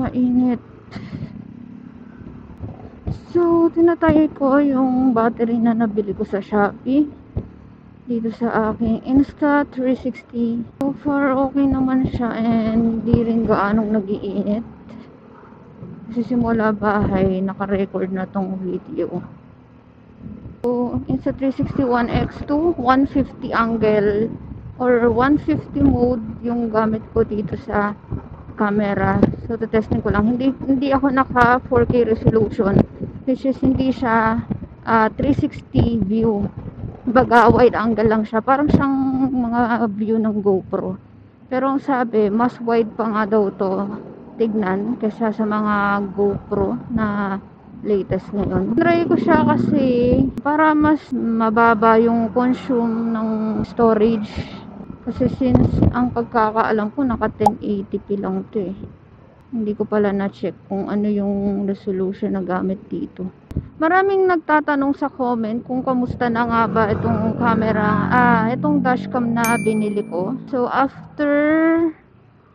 mainit. So, tinatry ko yung battery na nabili ko sa Shopee dito sa aking Insta360. So far, okay naman siya and hindi rin gaanong nag-iinit. Kasi simula bahay, naka-record na tong video. So, Insta360 1x2, 150 angle or 150 mode yung gamit ko dito sa camera. So, testing ko lang. Hindi ako naka 4K resolution, which is hindi siya 360 view. Baga, wide angle lang siya. Parang siyang mga view ng GoPro. Pero ang sabi, mas wide pa nga daw to tignan kaysa sa mga GoPro na latest ngayon. Try ko siya kasi para mas mababa yung consume ng storage. Kasi since ang pagkakaalam ko naka 1080p lang to eh. Hindi ko pala na-check kung ano yung resolution na gamit dito. Maraming nagtatanong sa comment kung kamusta na nga ba itong camera, itong dashcam na binili ko. So after,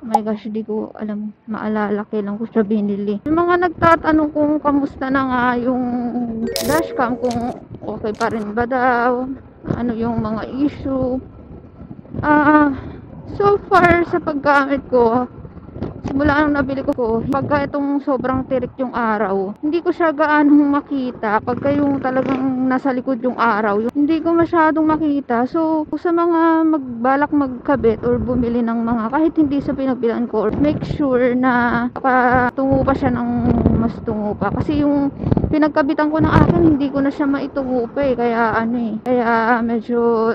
oh my gosh, di ko alam, maalala kailan ko siya binili. Yung mga nagtatanong kung kamusta na nga yung dashcam, kung okay pa rin ba daw, ano yung mga issue. So far sa paggamit ko, simula nung nabili ko, pagka itong sobrang tirik yung araw, hindi ko siya gaanong makita. Pagka yung talagang nasa likod yung araw, hindi ko masyadong makita. So, sa mga magbalak magkabit or bumili ng mga, kahit hindi sa pinagbilan ko, or make sure na tungo pa siya ng mas tungo pa. Kasi yung pinagkabitan ko ng akin, hindi ko na siya maitungo pa eh. Kaya kaya medyo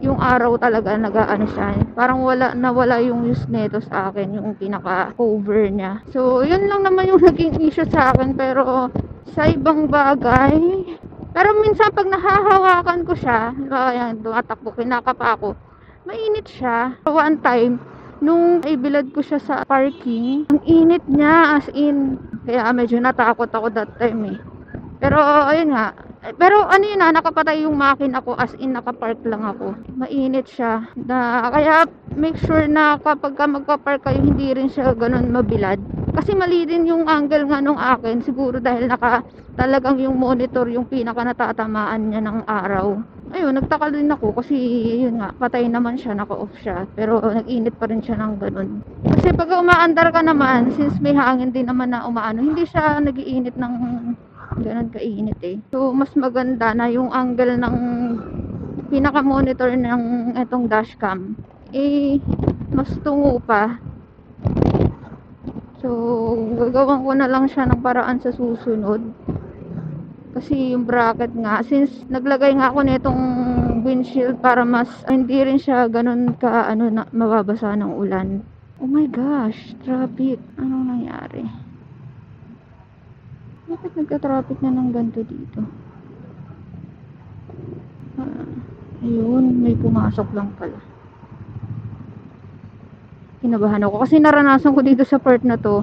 yung araw talaga nag-aano siya. Parang nawala yung use nito sa akin, yung pinaka cover niya. So, yun lang naman yung naging issue sa akin. Pero sa ibang bagay, pero minsan pag nahahawakan ko siya, ayan, tumatakbo, kinakapa ako, mainit siya. One time, nung ibilad ko siya sa parking, ang init niya, as in, kaya medyo natakot ako that time eh. Pero ayun nga, pero ano yun nakapatay yung makina ko, as in nakapark lang ako. Mainit siya. Kaya make sure na kapag magpa-park kayo, hindi rin siya ganun mabilad. Kasi mali din yung angle nga nung akin. Siguro dahil talagang yung monitor yung pinaka natatamaan niya ng araw. Ayun, nagtaka din ako kasi yun nga, patay naman siya, naka-off siya. Pero nag-init pa rin siya ng ganun. Kasi pag umaandar ka naman, since may hangin din naman na umaano, hindi siya nag-iinit ng ganun kainit eh. So mas maganda na yung angle ng pinaka monitor ng etong dashcam mas tungo pa. So gagawin ko na lang siya ng paraan sa susunod. Kasi yung bracket nga, since naglagay nga ako nitong windshield para mas hindi rin siya ganun ka mababasa ng ulan. Oh my gosh, traffic. Anong nangyari? Bakit nagka-traffic na ng ganito dito? Ayun, may pumasok lang pala. Kinabahan ako kasi naranasan ko dito sa part na to.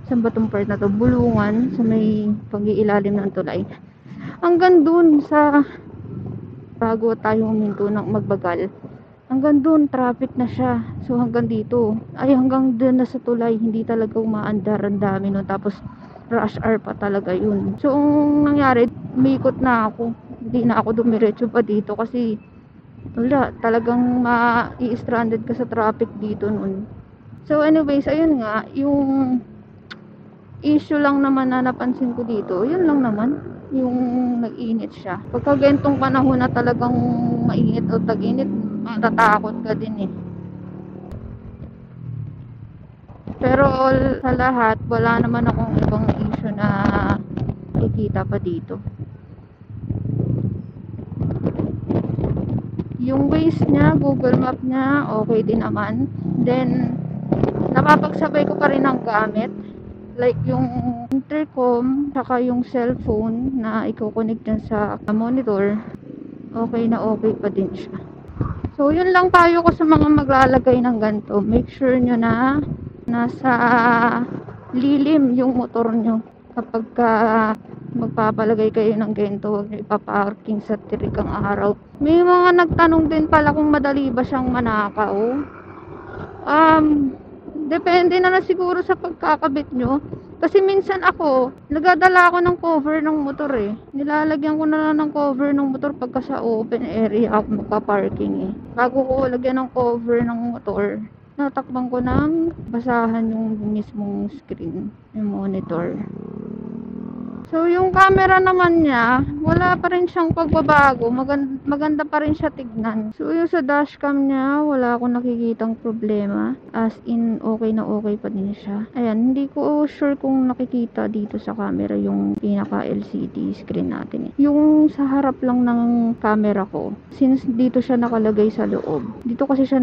Saan ba tong part na to? Bulungan, sa may pag-iilalim ng tulay. Hanggang dun sa bago tayo huminto ng magbagal. Hanggang dun, traffic na siya. So hanggang dito. Ay hanggang dun na sa tulay. Hindi talaga umaandar. Ang dami nun. Tapos rush hour pa talaga yun. So ang nangyari, umikot na ako. Hindi na ako dumiretso pa dito kasi wala, talagang ma-i-stranded ka sa traffic dito nun. So anyways, ayun nga, yung issue lang naman na napansin ko dito, yun lang naman, yung nag-init siya. Pagka gantong panahon na talagang mainit o tag-init, matatakot ka din eh. Pero sa lahat, wala naman akong ibang issue na ikita pa dito. Yung Waze niya, Google Map niya, okay din naman. Then, napapagsabay ko pa rin ang gamit. Like yung intercom, saka yung cellphone na i-connect dyan sa monitor. Okay na okay pa din siya. So, yun lang tayo ko sa mga maglalagay ng ganito. Make sure nyo na nasa lilim yung motor nyo kapag magpapalagay kayo ng ganito. Huwag nyo ipaparking sa tirikang araw. May mga nagtanong din pala kung madali ba siyang manakaw. Depende na lang siguro sa pagkakabit nyo. Kasi minsan ako, nagdadala ako ng cover ng motor eh. Nilalagyan ko na lang ng cover ng motor pagka sa open area ako magpa-parking eh. Bago ko lagyan ng cover ng motor, natakbang ko ng basahan yung mismong screen, yung monitor. So, yung camera naman niya, wala pa rin siyang pagbabago. Maganda pa rin siya tignan. So, yung sa dashcam niya, wala akong nakikitang problema. As in, okay na okay pa din siya. Ayan, hindi ko sure kung nakikita dito sa camera yung pinaka LCD screen natin. Yung sa harap lang ng camera ko, since dito siya nakalagay sa loob, dito kasi siya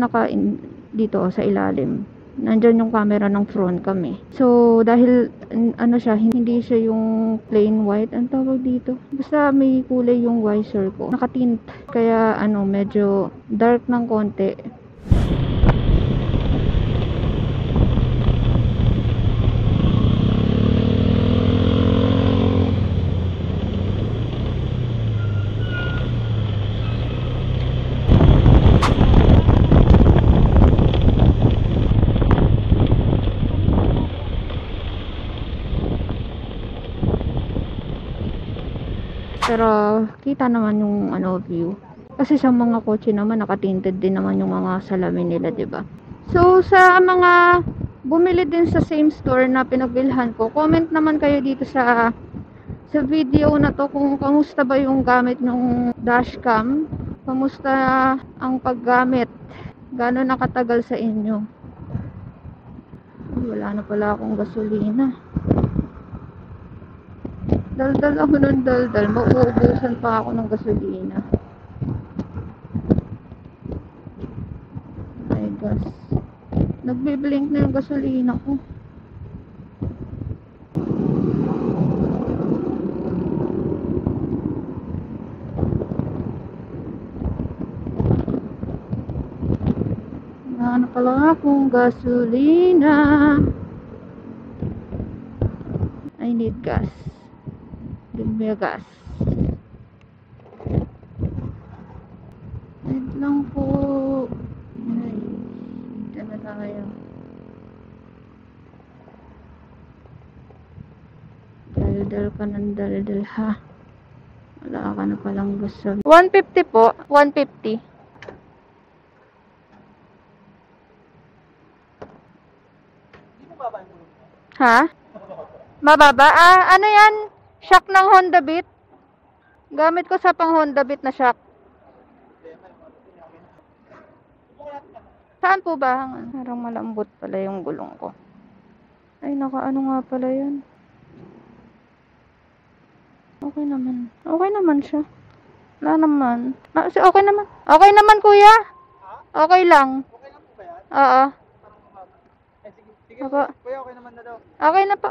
dito sa ilalim. Nandyan yung camera ng front kami. So, dahil ano siya, hindi siya yung plain white. Ang tawag dito? Basta may kulay yung visor ko. Nakatint. Kaya ano, medyo dark ng konti. Pero kita naman yung ano view. Kasi sa mga kotse naman nakatinted din naman yung mga salamin nila, 'di ba? So sa mga bumili din sa same store na pinagbilhan ko, comment naman kayo dito sa video na to kung kamusta ba yung gamit ng dashcam, kamusta ang paggamit, gaano nakatagal sa inyo. Wala na pala akong gasolina. Daldal ako ng daldal, mauubusan pa ako ng gasolina. My gosh, nagbiblink na yung gasolina ko. Ano pala akong gasolina? I need gas. Give me a gas. Wait lang po. Ay, dito na tayo. Daldal ka ng daldal ha. Wala ka na palang gusto. 150 po. 150. Ha? Mababa? Ah, ano yan? Shock ng Honda Beat. Gamit ko sa pang Honda Beat na shock. Saan po ba? Parang malambot pala yung gulong ko. Ay, nakaano nga pala yan. Okay naman. Okay naman siya. Wala naman. Okay naman. Okay naman, kuya. Okay lang. Okay lang po ba yan? Oo. Sige, Opo. kuya, okay naman na daw. Okay na po.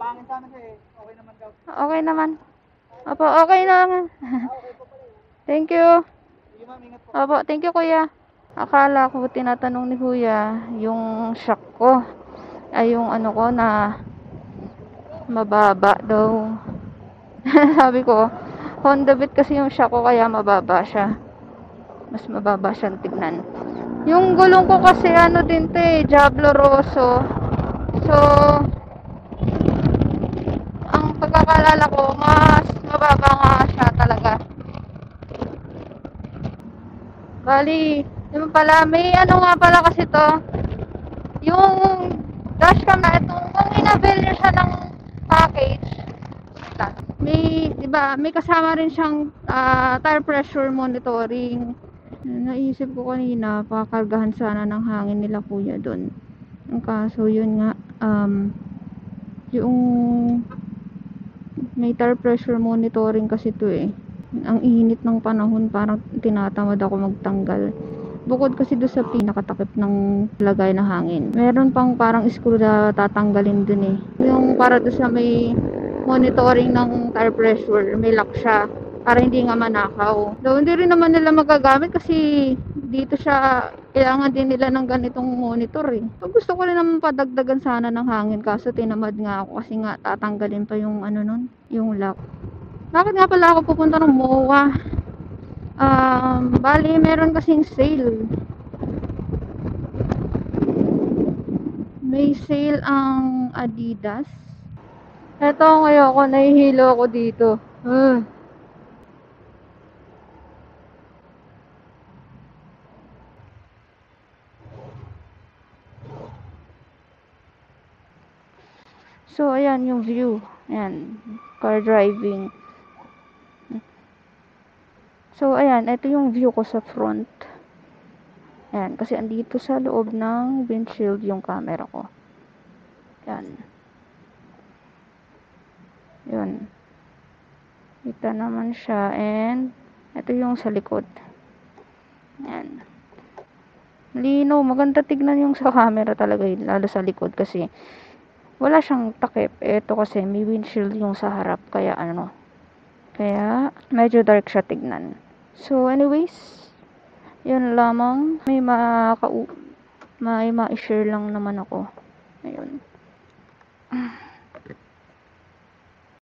Pangin sana siya eh. Okay naman daw. Okay naman. Opo, okay naman. Okay po pala eh. Thank you. Sige ma'am, ingat po. Opo, thank you, kuya. Akala ko tinatanong ni kuya yung shock ko. Ay, yung ano ko na mababa daw. Sabi ko, Honda Beat kasi yung shock ko kaya mababa siya. Mas mababa siyang tignan. Yung gulong ko kasi ano din to eh, Diablo Rosso. So, ang pagkakalala ko, mas mababa nga siya talaga. Bali, yung pala, may ano nga pala kasi to, yung dashcam na ito, kung inabil niya siya ng package, may, diba, may kasama rin siyang tire pressure monitoring. Naisip ko kanina, pakargahan sana ng hangin nila kuya doon. Ang kaso, yun nga, yung may tire pressure monitoring kasi to eh. Ang init ng panahon, parang tinatamad ako magtanggal. Bukod kasi doon sa pinakatakip ng lagay na hangin, meron pang parang screw na tatanggalin dun eh. Yung para doon sa may monitoring ng tire pressure, may lock siya para hindi nga manakaw. Though hindi rin naman nila magagamit kasi dito siya, kailangan din nila ng ganitong monitor eh. So, gusto ko rin naman padagdagan sana ng hangin kaso tinamad nga ako kasi nga tatanggalin pa yung ano nun, yung lock. Bakit nga pala ako pupunta ng MOA? Bali meron kasing sale. May sale ang Adidas. Eto ngayon ako, nahihilo ako dito. So, ayan yung view. Ayan, car driving. So, ayan, ito yung view ko sa front. Ayan, kasi andito sa loob ng windshield yung camera ko. Ayan. Yun. Kita naman siya, and ito yung sa likod. Ayan. Lino, maganda tignan yung sa camera talaga yun, lalo sa likod kasi wala siyang takip. Ito kasi may windshield yung sa harap, kaya kaya medyo dark siya tignan. So anyways, yun lamang. May ma-share lang naman ako. Ayun.